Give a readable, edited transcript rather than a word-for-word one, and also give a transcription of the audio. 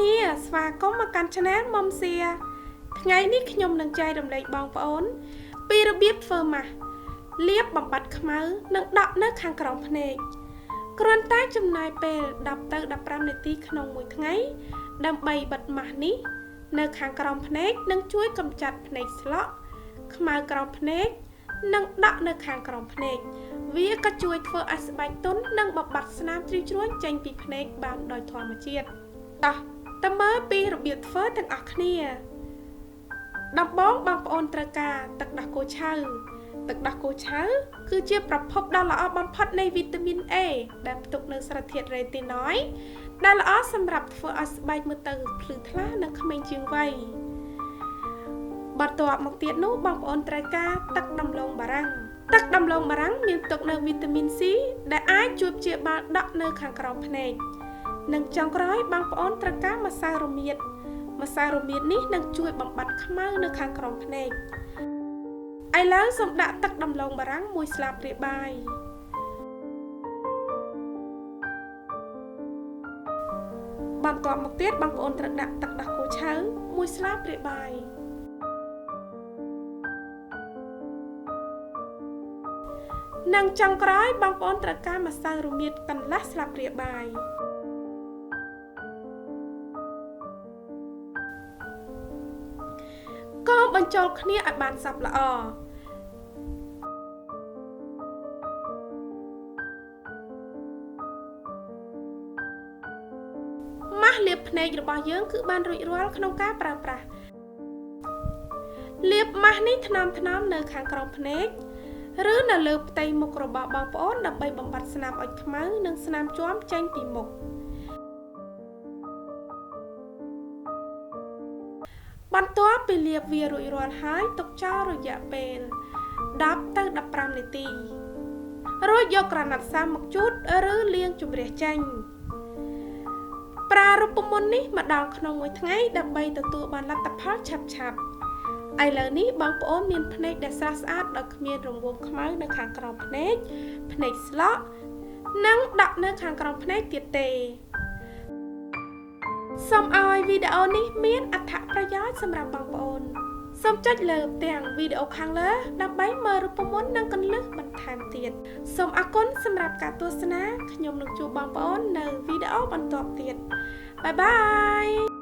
គ្នាស្វាគមន៍មកកាន់ Channel មុំសៀថ្ងៃនេះខ្ញុំនឹងចែករំលែកបងប្អូនពីរបៀបធ្វើម៉ាស់លាបបំបត្តិខ្មៅនិងដក់នៅខាងក្រោមភ្នែកគ្រាន់តែចំណាយពេល10ទៅ15នាទីក្នុងមួយថ្ងៃដើម្បីបិទម៉ាស់នេះនៅខាងក្រោមភ្នែកនិងជួយកម្ចាត់ភ្នែកស្លក់ខ្មៅក្រោមភ្នែកនិងដក់នៅខាងក្រោមភ្នែកវាក៏ជួយធ្វើឲ្យស្បែកទន់និងបំបត្តិស្នាមជ្រីជ្រួញចេញពីភ្នែកបានដោយធម្មជាតិតោះតើមើលពីរបៀបធ្វើទាំងអស់គ្នាដំបូងបងប្អូនត្រូវការទឹកដោះគោឆៅទឹកដោះគោឆៅគឺជាប្រភពដ៏ល្អបំផុតនៃវីតាមីន A ដែលផ្ទុកនូវសារធាតុ Retinoid ដែលល្អសម្រាប់ធ្វើឲ្យស្បែកមើលទៅភ្លឺថ្លានិងក្មេងជាងវ័យបន្ទាប់មកទៀតនោះបងប្អូនត្រូវការទឹកដំឡូងបារាំងទឹកដំឡូងបារាំងមានផ្ទុកនូវវីតាមីន C ដែលអាចជួយព្យាបាលដក់នៅខាងក្រោមភ្នែកនិងចុងក្រោយបងប្អូនត្រូវការម្សៅរមៀតម្សៅរមៀតនេះនឹងជួយបំបត្តិខ្មៅនៅខាងក្រោមភ្នែកឥឡូវសូមដាក់ទឹកដំឡូងបារាំង1ស្លាបព្រាបាយបន្ទាប់មកទៀតបងប្អូនត្រូវដាក់ទឹកដោះគោឆៅ1ស្លាបព្រាបាយនិងចុងក្រោយបងប្អូនត្រូវការម្សៅរមៀតកន្លះស្លាបព្រាបាយកូរបញ្ចូលគ្នាឲ្យបានសព្វល្អម៉ាស់លាបភ្នែករបស់យើងគឺបានរួចរាល់ក្នុងការប្រើប្រាស់លាបម៉ាស់នេះថ្នមៗនៅខាងក្រោមភ្នែកឬនៅលើផ្ទៃមុខរបស់បងប្អូនដើម្បីបំបត្តិស្នាមអុចខ្មៅនិងស្នាមជាំចេញពីមុខបន្ទាប់ពីលាបវារួចរាល់ហើយទុកចោលរយៈពេល10ទៅ15នាទីរួចយកក្រណាត់សាមមកជូតឬលាងជម្រះចេញប្រើរូបមន្តនេះម្ដងក្នុងមួយថ្ងៃដើម្បីទទួលបានលទ្ធផលឆាប់ឥឡូវនេះបងប្អូនមានភ្នែកដែលស្រស់ស្អាតដោយគ្មានរង្វង់ខ្មៅនៅខាងក្រោមភ្នែកស្លក់និងដក់នៅខាងក្រោមភ្នែកទៀតទេសូមឲ្យវីដេអូនេះមានអត្ថប្រយោជន៍សម្រាប់បងប្អូនសូមចុចលើផ្ទាំងវីដេអូខាងលើដើម្បីមើលរូបមន្តនិងគន្លឹះបន្ថែមទៀតសូមអរគុណសម្រាប់ការទស្សនាខ្ញុំនឹងជួបបងប្អូននៅវីដេអូបន្តទៀតបាយបាយ